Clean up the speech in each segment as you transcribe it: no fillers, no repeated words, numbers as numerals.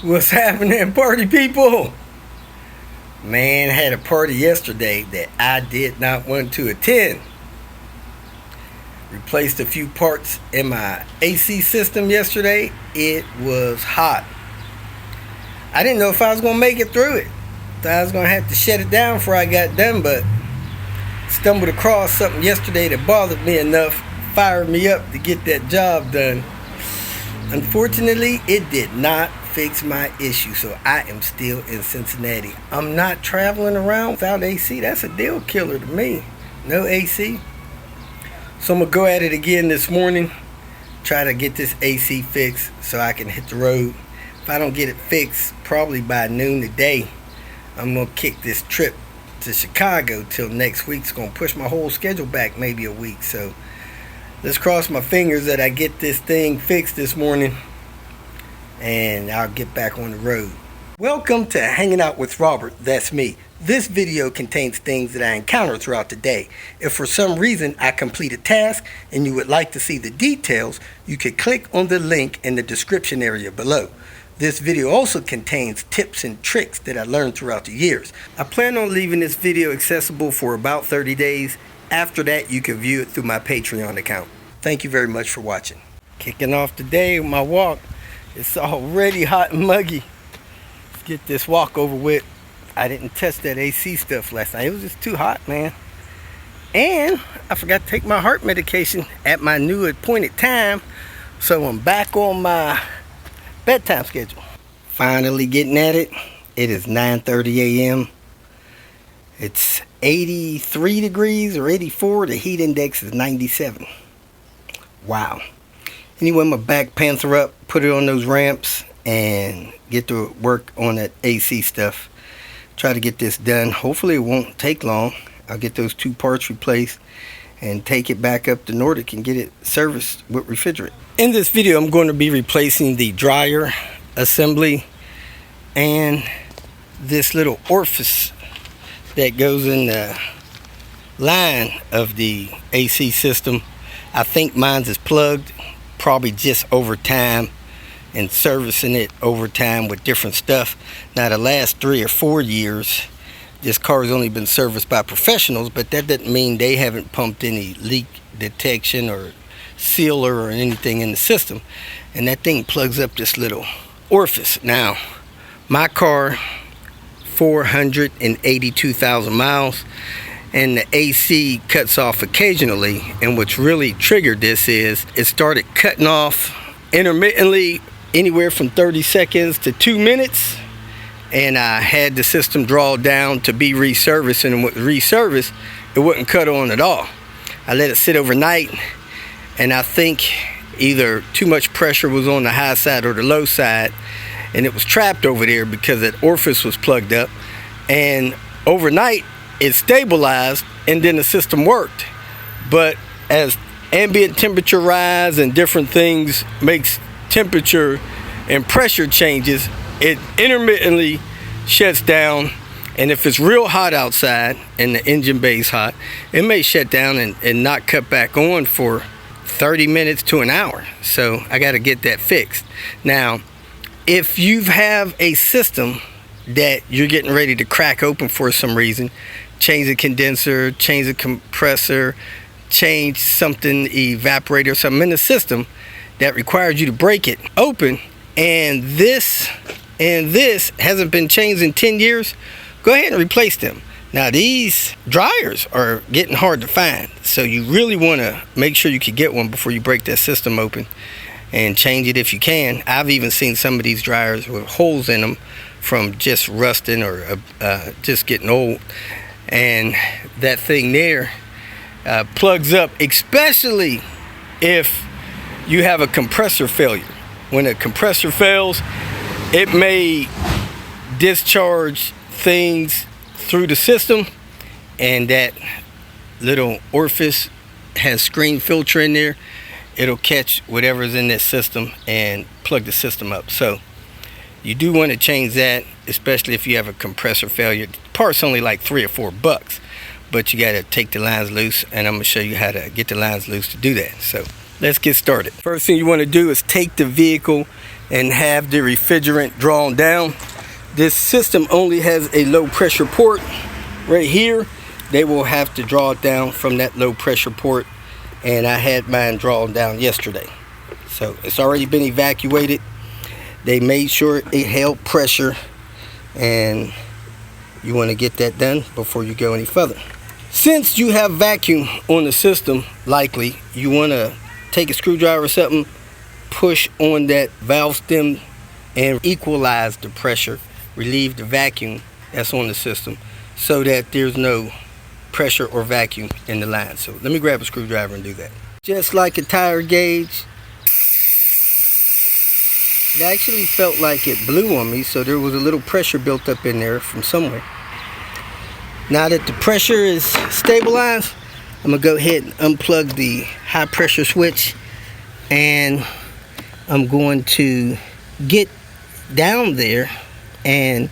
What's happening, party people? Man, I had a party yesterday that I did not want to attend. Replaced a few parts in my AC system yesterday. It was hot. I didn't know if I was going to make it through it. Thought I was going to have to shut it down before I got done, but stumbled across something yesterday that bothered me enough, fired me up to get that job done. Unfortunately, it did not fix my issue, so I am still in Cincinnati. I'm not traveling around without AC. That's a deal killer to me. No AC. So I'm going to go at it again this morning, try to get this AC fixed so I can hit the road. If I don't get it fixed, probably by noon today, I'm going to kick this trip to Chicago till next week. It's going to push my whole schedule back maybe a week. So let's cross my fingers that I get this thing fixed this morning and I'll get back on the road. Welcome to Hanging Out with Robert. That's me. This video contains things that I encounter throughout the day. If for some reason I complete a task and you would like to see the details, you can click on the link in the description area below. This video also contains tips and tricks that I learned throughout the years. I plan on leaving this video accessible for about 30 days. After that, you can view it through my Patreon account. Thank you very much for watching. Kicking off today with my walk. It's already hot and muggy. Let's get this walk over with. I didn't test that AC stuff last night. It was just too hot, man. And I forgot to take my heart medication at my new appointed time. So I'm back on my bedtime schedule. Finally getting at it. It is 9:30 a.m. It's 83 degrees or 84. The heat index is 97. Wow. Anyway, my back panther up, put it on those ramps, and get to work on that AC stuff. Try to get this done. Hopefully it won't take long. I'll get those two parts replaced and take it back up to Nordic and get it serviced with refrigerant. In this video, I'm going to be replacing the dryer assembly and this little orifice that goes in the line of the AC system. I think mine's is plugged, probably just over time and servicing it over time with different stuff. Now the last 3 or 4 years, this car has only been serviced by professionals, but that doesn't mean they haven't pumped any leak detection or sealer or anything in the system. And that thing plugs up this little orifice. Now, my car, 482,000 miles, and the AC cuts off occasionally. And what's really triggered this is it started cutting off intermittently, anywhere from 30 seconds to 2 minutes. And I had the system draw down to be reserviced, and with reservice, it wouldn't cut on at all. I let it sit overnight, and I think either too much pressure was on the high side or the low side, and it was trapped over there because that orifice was plugged up. And overnight, it stabilized, and then the system worked. But as ambient temperature rise and different things makes temperature and pressure changes, it intermittently shuts down. And if it's real hot outside and the engine bay is hot, it may shut down and not cut back on for 30 minutes to an hour. So I got to get that fixed. Now, if you have a system that you're getting ready to crack open for some reason, change the condenser, change the compressor, change something, evaporator or something in the system that requires you to break it open, and this hasn't been changed in 10 years, go ahead and replace them. Now these dryers are getting hard to find, so you really want to make sure you can get one before you break that system open and change it if you can. I've even seen some of these dryers with holes in them from just rusting or just getting old, and that thing there plugs up, especially if you have a compressor failure. When a compressor fails, it may discharge things through the system, and that little orifice has screen filter in there. It'll catch whatever's in this system and plug the system up. So you do want to change that, especially if you have a compressor failure. The part's only like $3 or $4, but you got to take the lines loose, and I'm going to show you how to get the lines loose to do that. So let's get started. First thing you want to do is take the vehicle and have the refrigerant drawn down. This system only has a low pressure port right here. They will have to draw it down from that low pressure port, and I had mine drawn down yesterday. So it's already been evacuated. They made sure it held pressure, and you want to get that done before you go any further. Since you have vacuum on the system, likely you want to take a screwdriver or something, push on that valve stem and equalize the pressure, relieve the vacuum that's on the system so that there's no pressure or vacuum in the line. So let me grab a screwdriver and do that. Just like a tire gauge, it actually felt like it blew on me, so there was a little pressure built up in there from somewhere. Now that the pressure is stabilized, I'm gonna go ahead and unplug the high pressure switch, and I'm going to get down there and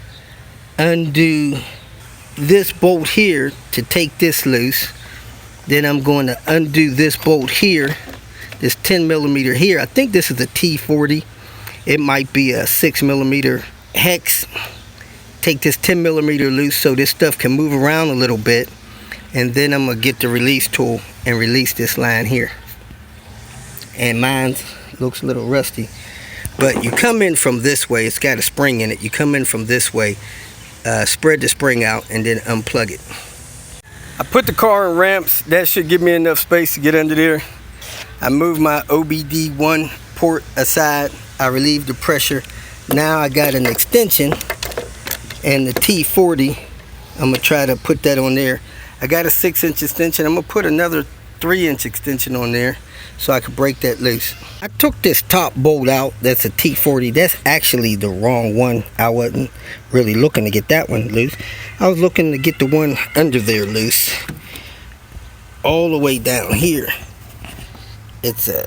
undo this bolt here to take this loose. Then I'm going to undo this bolt here, this 10mm here. I think this is a T40. It might be a 6mm hex. Take this 10mm loose so this stuff can move around a little bit, and then I'm gonna get the release tool and release this line here. And mine looks a little rusty, but you come in from this way. It's got a spring in it. You come in from this way, spread the spring out, and then unplug it. I put the car in ramps. That should give me enough space to get under there. I moved my OBD1 port aside. I relieved the pressure. Now I got an extension and the T40. I'm gonna try to put that on there. I got a 6-inch extension. I'm gonna put another 3-inch extension on there so I can break that loose. I took this top bolt out. That's a T40. That's actually the wrong one. I wasn't really looking to get that one loose. I was looking to get the one under there loose. All the way down here, it's a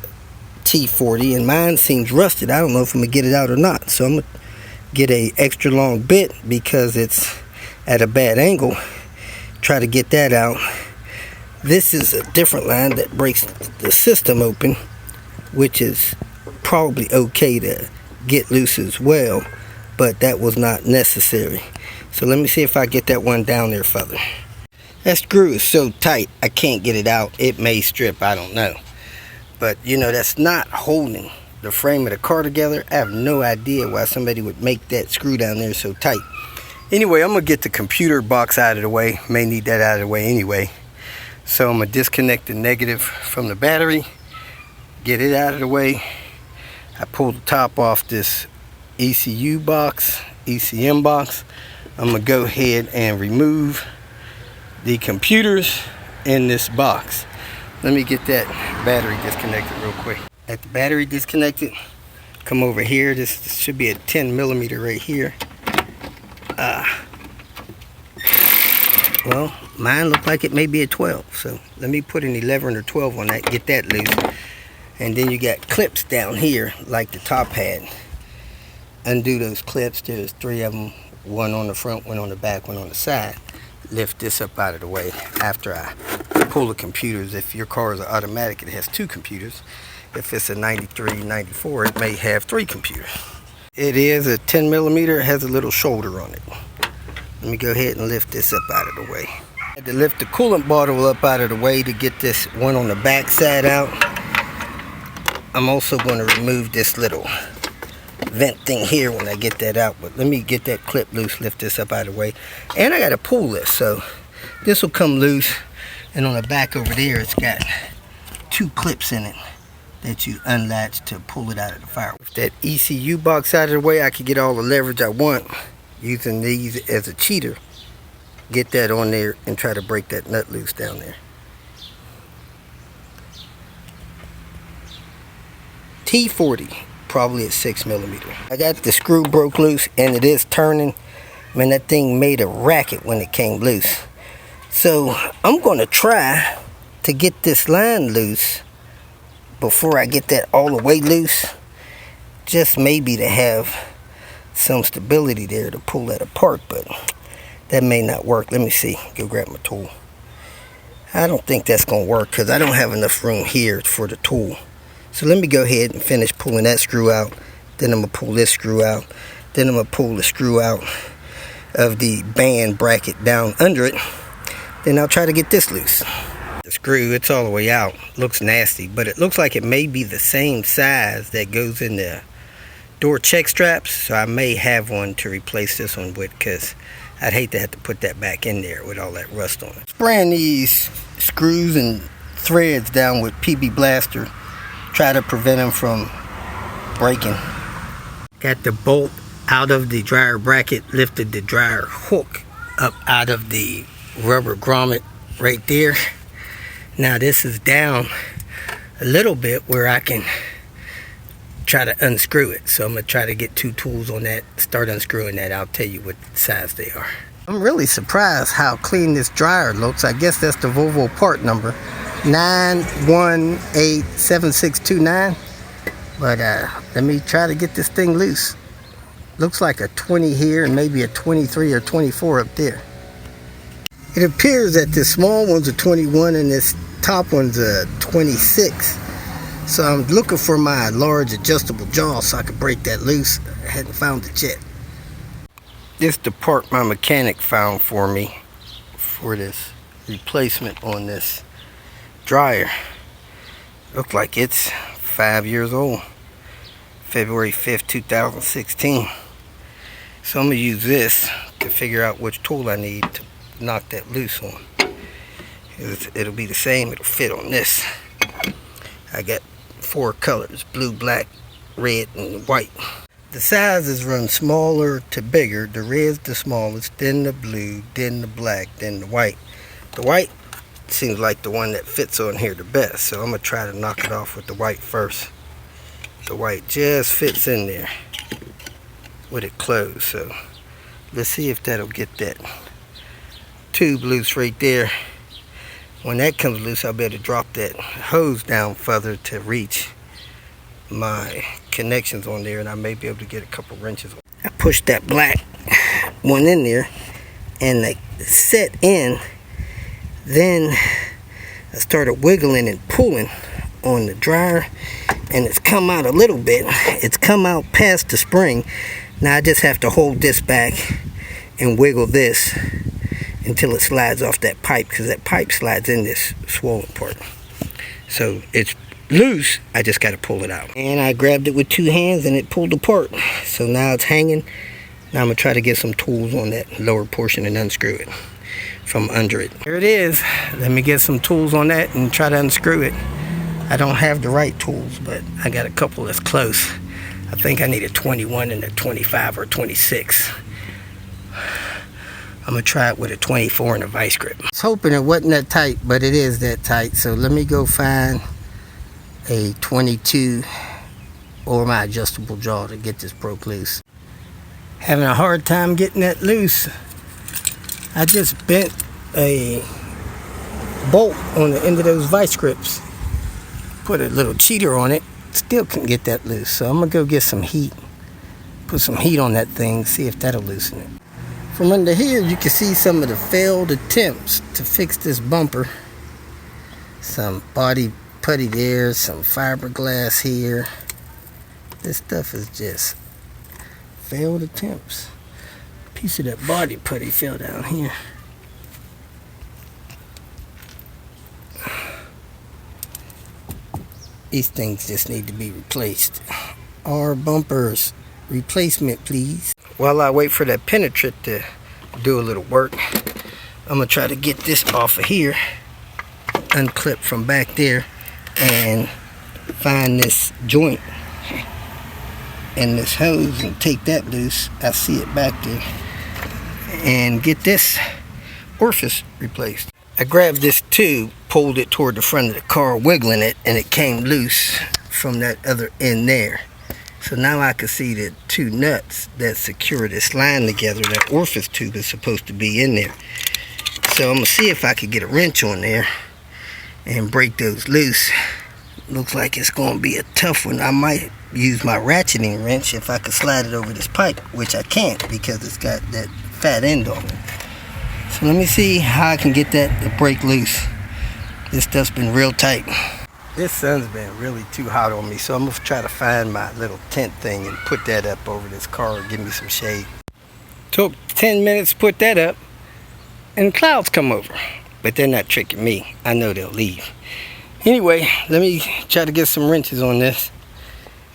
T40, and mine seems rusted. I don't know if I'm gonna get it out or not, so I'm gonna get a extra long bit because it's at a bad angle. Try to get that out. This is a different line that breaks the system open, which is probably okay to get loose as well, but that was not necessary. So let me see if I get that one down there further. That screw is so tight I can't get it out. It may strip, I don't know. But you know, that's not holding the frame of the car together. I have no idea why somebody would make that screw down there so tight. Anyway, I'm gonna get the computer box out of the way. May need that out of the way anyway. So I'm gonna disconnect the negative from the battery, get it out of the way. I pulled the top off this ECU box, ECM box. I'm gonna go ahead and remove the computers in this box. Let me get that battery disconnected real quick. At the battery disconnected, come over here. This should be a 10mm right here. Well, mine looked like it may be a 12, so let me put an 11 or 12 on that, get that loose. And then you got clips down here like the top had. Undo those clips. There's 3 of them, one on the front, one on the back, one on the side. Lift this up out of the way after I pull the computers. If your car is an automatic, it has 2 computers. If it's a 93, 94, it may have 3 computers. It is a 10mm, it has a little shoulder on it. Let me go ahead and lift this up out of the way. I had to lift the coolant bottle up out of the way to get this one on the back side out. I'm also going to remove this little vent thing here when I get that out, but let me get that clip loose, lift this up out of the way. And I got to pull this, so this will come loose. And on the back over there, it's got 2 clips in it that you unlatch to pull it out of the fire. With that ECU box out of the way, I can get all the leverage I want using these as a cheater. Get that on there and try to break that nut loose down there. T40, probably at 6mm. I got the screw broke loose and it is turning. Man, that thing made a racket when it came loose. So I'm gonna try to get this line loose before I get that all the way loose, just maybe to have some stability there to pull that apart, but that may not work. Let me see, go grab my tool. I don't think that's gonna work because I don't have enough room here for the tool. So let me go ahead and finish pulling that screw out, Then I'm going to pull this screw out. Then I'm going to pull the screw out of the band bracket down under it. Then I'll try to get this loose. The screw, it's all the way out. Looks nasty, but it looks like it may be the same size that goes in the door check straps. So I may have one to replace this one with, because I'd hate to have to put that back in there with all that rust on it. Spraying these screws and threads down with PB Blaster. Try to prevent them from breaking. Got the bolt out of the dryer bracket, lifted the dryer hook up out of the rubber grommet right there. Now this is down a little bit where I can try to unscrew it. So I'm going to try to get 2 tools on that, start unscrewing that. I'll tell you what size they are. I'm really surprised how clean this dryer looks. I guess that's the Volvo part number, 9187629. But let me try to get this thing loose. Looks like a 20 here and maybe a 23 or 24 up there. It appears that this small one's a 21 and this top one's a 26. So I'm looking for my large adjustable jaw so I can break that loose. I hadn't found it yet. This is the part my mechanic found for me for this replacement on this dryer. Looks like it's 5 years old. February 5th, 2016. So I'm going to use this to figure out which tool I need to knock that loose on. It'll be the same, it'll fit on this. I got 4 colors, blue, black, red, and white. The sizes run smaller to bigger. The red's the smallest, then the blue, then the black, then the white. The white seems like the one that fits on here the best, so I'm going to try to knock it off with the white first. The white just fits in there with it closed, so let's see if that'll get that tube loose right there. When that comes loose, I'll be able to drop that hose down further to reach my connections on there, and I may be able to get a couple wrenches. I pushed that black one in there and they set in. Then I started wiggling and pulling on the dryer, and it's come out a little bit. It's come out past the spring. Now I just have to hold this back and wiggle this until it slides off that pipe, because that pipe slides in this swollen part. So it's loose, I just got to pull it out. And I grabbed it with 2 hands and it pulled apart. So now it's hanging. Now I'm going to try to get some tools on that lower portion and unscrew it from under it. Here it is. Let me get some tools on that and try to unscrew it. I don't have the right tools, but I got a couple that's close. I think I need a 21 and a 25 or 26. I'm going to try it with a 24 and a vice grip. I was hoping it wasn't that tight, but it is that tight. So let me go find a 22 or my adjustable jaw to get this broke loose. Having a hard time getting that loose. I just bent a bolt on the end of those vice grips. Put a little cheater on it. Still couldn't get that loose. So I'm going to go get some heat. Put some heat on that thing, see if that'll loosen it. From under here, you can see some of the failed attempts to fix this bumper. Some body putty there, some fiberglass here. This stuff is just failed attempts. A piece of that body putty fell down here. These things just need to be replaced. Our bumpers, replacement please. While I wait for that penetrant to do a little work, I'm going to try to get this off of here, unclip from back there, and find this joint and this hose and take that loose. I see it back there, and get this orifice replaced. I grabbed this tube, pulled it toward the front of the car, wiggling it, and it came loose from that other end there. So now I can see the 2 nuts that secure this line together. That orifice tube is supposed to be in there. So I'm going to see if I could get a wrench on there and break those loose. Looks like it's going to be a tough one. I might use my ratcheting wrench if I could slide it over this pipe, which I can't because it's got that fat end on it. So let me see how I can get that to break loose. This stuff's been real tight. This sun's been really too hot on me, so I'm gonna try to find my little tent thing and put that up over this car, give me some shade. Took 10 minutes to put that up, and clouds come over. But they're not tricking me. I know they'll leave. Anyway, let me try to get some wrenches on this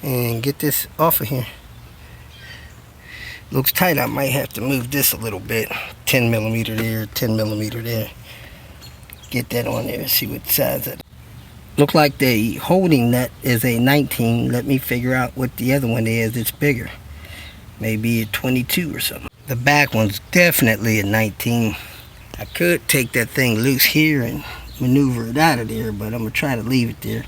and get this off of here. Looks tight. I might have to move this a little bit. 10 millimeter there, 10 millimeter there. Get that on there and see what size it is. Look like the holding nut is a 19. Let me figure out what the other one is. It's bigger. Maybe a 22 or something. The back one's definitely a 19. I could take that thing loose here and maneuver it out of there, but I'm going to try to leave it there.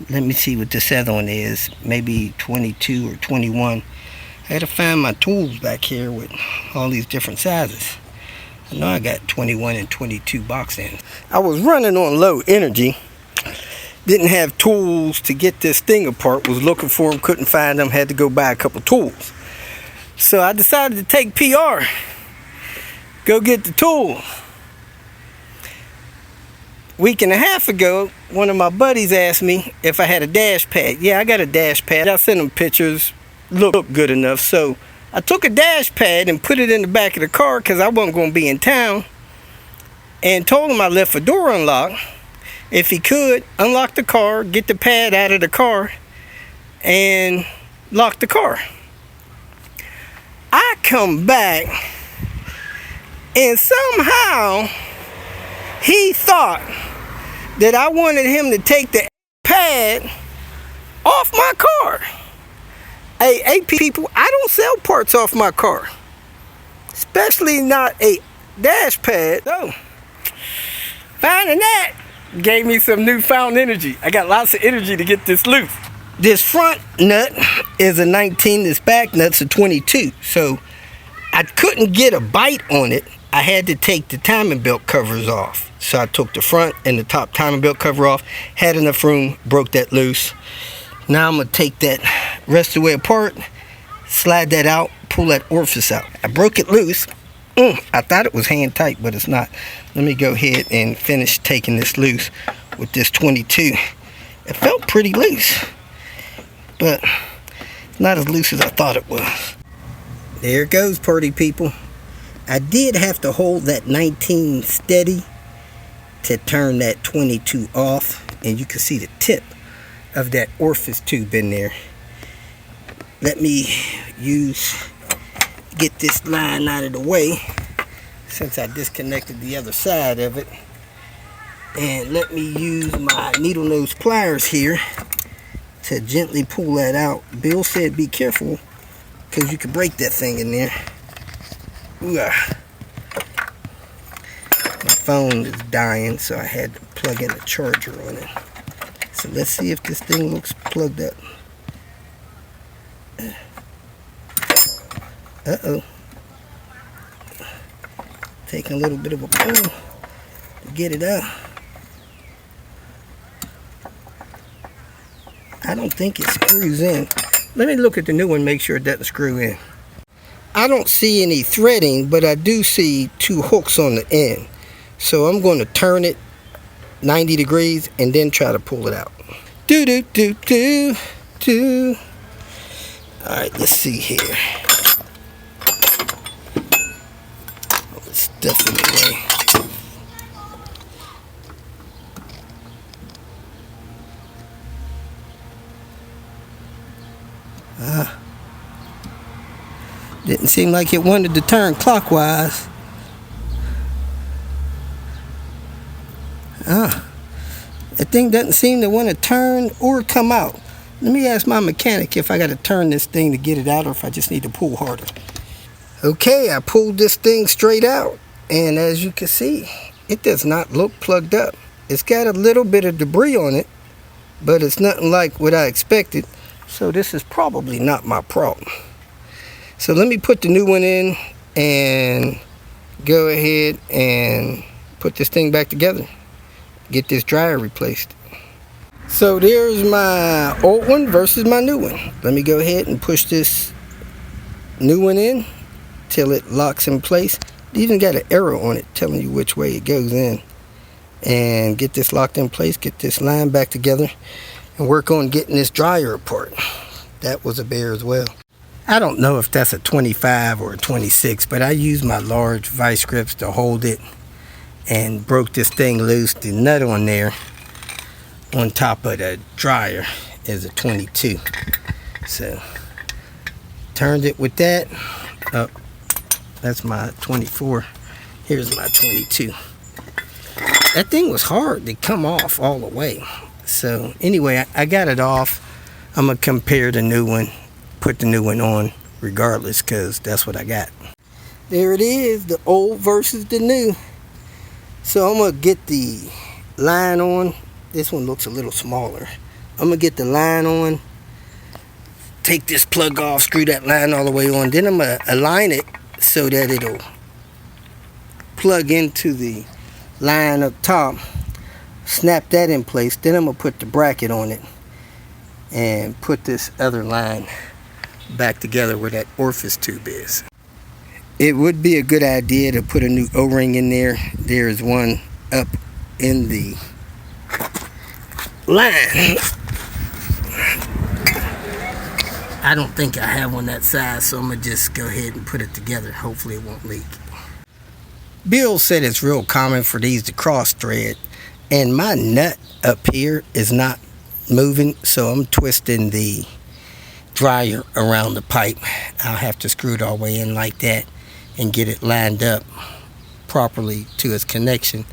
Let me see what this other one is. Maybe 22 or 21. I had to find my tools back here with all these different sizes. I know I got 21 and 22 box ends. I was running on low energy. Didn't have tools to get this thing apart. Was looking for them, couldn't find them. Had to go buy a couple tools. So I decided to take PR. Go get the tools. Week and a half ago, one of my buddies asked me if I had a dash pad. Yeah, I got a dash pad. I sent him pictures. Looked good enough. So I took a dash pad and put it in the back of the car because I wasn't going to be in town. And told him I left a door unlocked. If he could, unlock the car, get the pad out of the car, and lock the car. I come back, and somehow he thought that I wanted him to take the pad off my car. Hey, people, I don't sell parts off my car, especially not a dash pad. So, finding that gave me some newfound energy. I got lots of energy to get this loose. This front nut is a 19, this back nut's a 22. So I couldn't get a bite on it. I had to take the timing belt covers off. So I took the front and the top timing belt cover off, had enough room, broke that loose. Now I'm gonna take that rest of the way apart, slide that out, pull that orifice out. I broke it loose. I thought it was hand tight, but it's not. Let me go ahead and finish taking this loose with this 22. It felt pretty loose, but it's not as loose as I thought it was. There it goes, party people. I did have to hold that 19 steady to turn that 22 off, and you can see the tip of that orifice tube in there. Let me get this line out of the way since I disconnected the other side of it, and let me use my needle nose pliers here to gently pull that out. Bill said be careful because you can break that thing in there. Ooh, my phone is dying, so I had to plug in a charger on it. So let's see if this thing looks plugged up. Uh-oh. Taking a little bit of a pull to get it out. I don't think it screws in. Let me look at the new one, make sure it doesn't screw in. I don't see any threading, but I do see two hooks on the end. So I'm going to turn it 90 degrees and then try to pull it out. Alright, let's see here. Let's definitely. Didn't seem like it wanted to turn clockwise. That thing doesn't seem to want to turn or come out. Let me ask my mechanic if I got to turn this thing to get it out or if I just need to pull harder. Okay, I pulled this thing straight out, and as you can see, it does not look plugged up. It's got a little bit of debris on it, but it's nothing like what I expected, so this is probably not my problem. So let me put the new one in and go ahead and put this thing back together. Get this dryer replaced. So there's my old one versus my new one. Let me go ahead and push this new one in till it locks in place. It even got an arrow on it telling you which way it goes in. and get this locked in place, get this line back together, and work on getting this dryer apart. That was a bear as well. I don't know if that's a 25 or a 26, but I used my large vice grips to hold it and broke this thing loose. The nut on there on top of the dryer is a 22. So turned it with that up. That's my 24. Here's my 22. That thing was hard to come off all the way. So anyway, I got it off. I'm gonna compare the new one, put the new one on regardless, because that's what I got. There it is, the old versus the new. So I'm gonna get the line on. This one looks a little smaller. I'm gonna get the line on, take this plug off, screw that line all the way on. Then I'm gonna align it so that it'll plug into the line up top. Snap that in place. Then I'm gonna put the bracket on it and put this other line back together where that orifice tube is. It would be a good idea to put a new O-ring in there. There's one up in the line. I don't think I have one that size, so I'm gonna just go ahead and put it together. Hopefully it won't leak. Bill said it's real common for these to cross thread, and my nut up here is not moving, so I'm twisting the dryer around the pipe. I'll have to screw it all the way in like that and get it lined up properly to its connection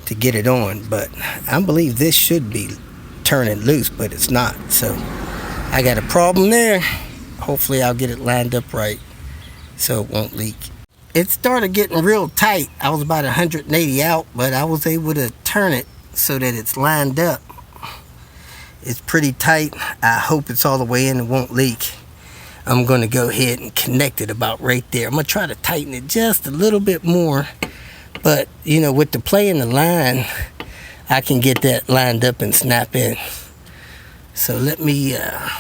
to get it on. But I believe this should be turning loose, but it's not, so I got a problem there. Hopefully I'll get it lined up right so it won't leak. It started getting real tight. I was about 180 out, but I was able to turn it so that it's lined up. It's pretty tight. I hope it's all the way in and won't leak. I'm going to go ahead and connect it about right there. I'm going to try to tighten it just a little bit more. But, you know, with the play in the line, I can get that lined up and snap in. So let me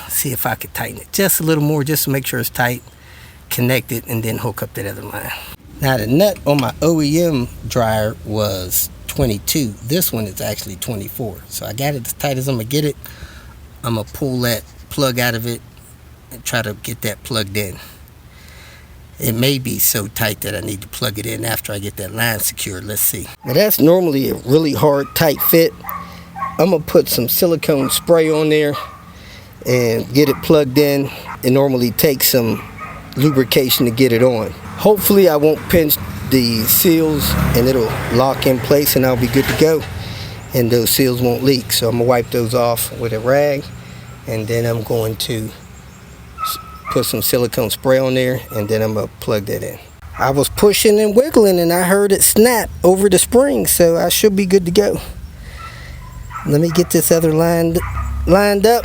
see if I can tighten it just a little more, just to make sure it's tight. Connect it and then hook up that other line. Now the nut on my OEM dryer was 22. This one is actually 24. So I got it as tight as I'm gonna get it. I'm gonna pull that plug out of it and try to get that plugged in. It may be so tight that I need to plug it in after I get that line secured. Let's see. Now that's normally a really hard, tight fit. I'm gonna put some silicone spray on there and get it plugged in. It normally takes some lubrication to get it on. Hopefully I won't pinch the seals and it'll lock in place and I'll be good to go, and those seals won't leak. So I'm gonna wipe those off with a rag, and then I'm going to put some silicone spray on there, and then I'm gonna plug that in. I was pushing and wiggling and I heard it snap over the spring, so I should be good to go. Let me get this other line lined up,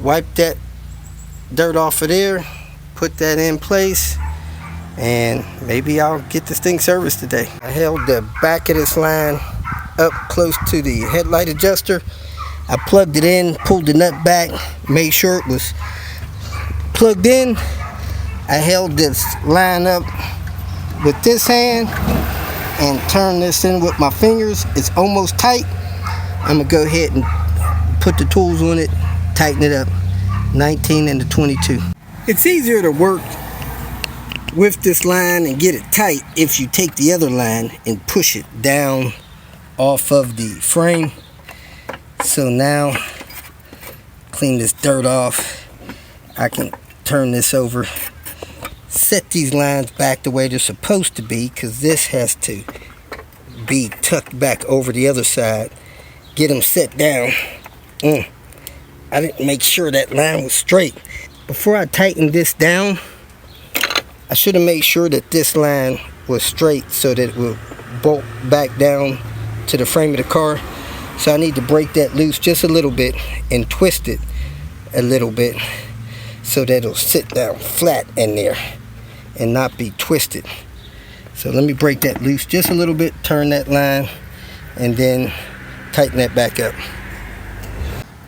wipe that dirt off of there, put that in place, and maybe I'll get this thing serviced today. I held the back of this line up close to the headlight adjuster. I plugged it in, pulled the nut back, made sure it was plugged in. I held this line up with this hand and turned this in with my fingers. It's almost tight. I'm gonna go ahead and put the tools on it, tighten it up. 19 and the 22. It's easier to work with this line and get it tight if you take the other line and push it down off of the frame. So now, clean this dirt off. I can turn this over, set these lines back the way they're supposed to be, because this has to be tucked back over the other side. Get them set down. I didn't make sure that line was straight. Before I tightened this down, I should have made sure that this line was straight so that it would bolt back down to the frame of the car. So I need to break that loose just a little bit and twist it a little bit so that it'll sit down flat in there and not be twisted. So let me break that loose just a little bit, turn that line, and then tighten that back up.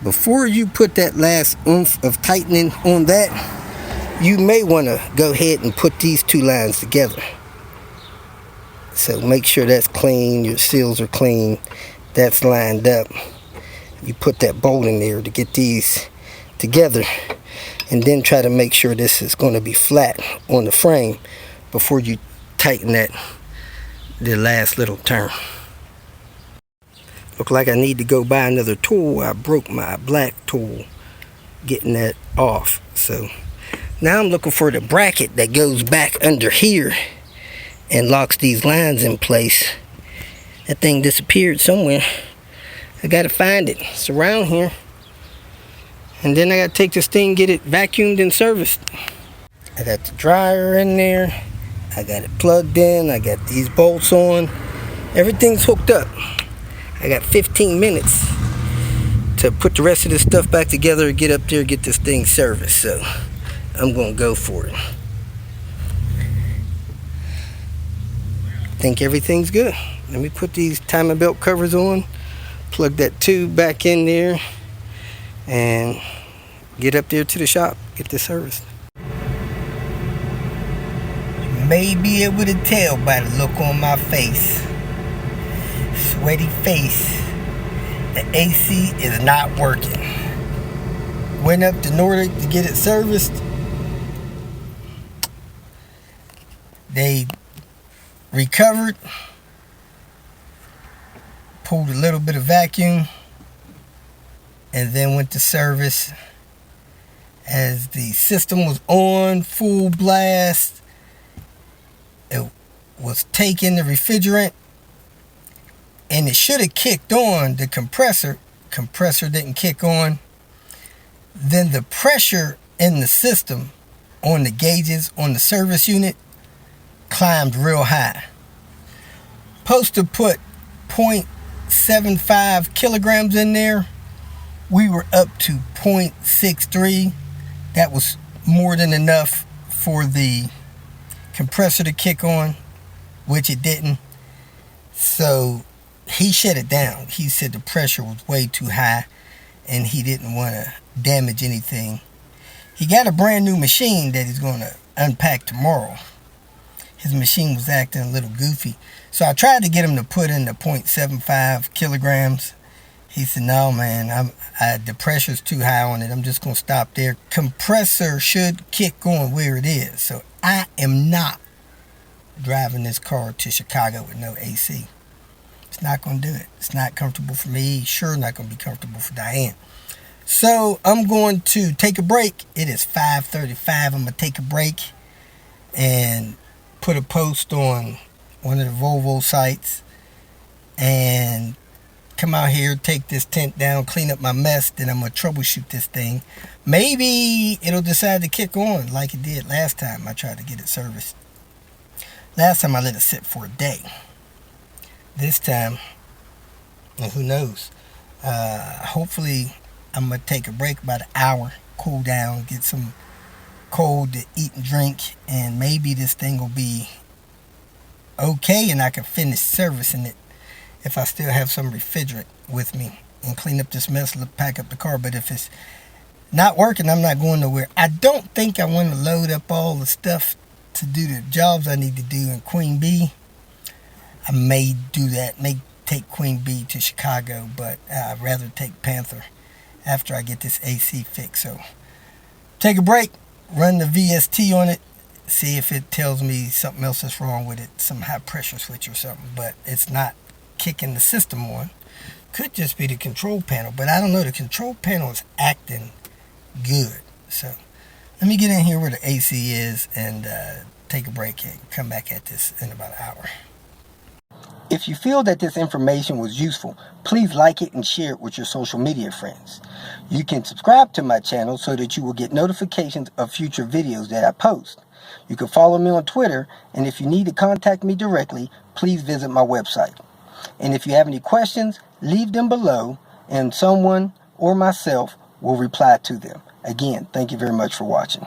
Before you put that last oomph of tightening on that, you may want to go ahead and put these two lines together. So make sure that's clean, your seals are clean, that's lined up. You put that bolt in there to get these together, and then try to make sure this is going to be flat on the frame before you tighten the last little turn. Look like I need to go buy another tool. I broke my black tool getting that off. So now I'm looking for the bracket that goes back under here and locks these lines in place. That thing disappeared somewhere. I gotta find it. It's around here. And then I gotta take this thing, get it vacuumed and serviced. I got the dryer in there. I got it plugged in. I got these bolts on. Everything's hooked up. I got 15 minutes to put the rest of this stuff back together, get up there, get this thing serviced. So I'm gonna go for it. Think everything's good. Let me put these timing belt covers on, plug that tube back in there, and get up there to the shop, get this serviced. You may be able to tell by the look on my face, sweaty face, the AC is not working. Went up to Nordic to get it serviced. They recovered, pulled a little bit of vacuum, and then went to service. As the system was on full blast, it was taking the refrigerant, and it should have kicked on. The compressor didn't kick on. Then the pressure in the system on the gauges on the service unit climbed real high. Supposed to put 0.75 kilograms in there. We were up to 0.63. That was more than enough for the compressor to kick on, which it didn't. So he shut it down. He said the pressure was way too high and he didn't want to damage anything. He got a brand new machine that he's going to unpack tomorrow. His machine was acting a little goofy. So I tried to get him to put in the 0.75 kilograms. He said, no, man, the pressure's too high on it. I'm just going to stop there. Compressor should kick on where it is. So I am not driving this car to Chicago with no AC. It's not going to do it. It's not comfortable for me. Sure not going to be comfortable for Diane. So I'm going to take a break. It is 5:35. I'm going to take a break and put a post on one of the Volvo sites and come out here, take this tent down, clean up my mess. Then I'm going to troubleshoot this thing. Maybe it'll decide to kick on like it did last time I tried to get it serviced. Last time I let it sit for a day. This time, well, who knows? Hopefully I'm going to take a break about an hour, cool down, get some cold to eat and drink, and maybe this thing will be okay and I can finish servicing it if I still have some refrigerant with me and clean up this mess, pack up the car. But if it's not working, I'm not going nowhere. I don't think I want to load up all the stuff to do the jobs I need to do in Queen Bee. I may do that, may take Queen Bee to Chicago, but I'd rather take Panther after I get this AC fixed. So take a break, run the VST on it, see if it tells me something else is wrong with it, some high pressure switch or something, but it's not kicking the system on. Could just be the control panel, but I don't know. The control panel is acting good. So let me get in here where the AC is and take a break and come back at this in about an hour. If you feel that this information was useful, please like it and share it with your social media friends. You can subscribe to my channel so that you will get notifications of future videos that I post. You can follow me on Twitter, and if you need to contact me directly, please visit my website. And if you have any questions, leave them below, and someone or myself will reply to them. Again, thank you very much for watching.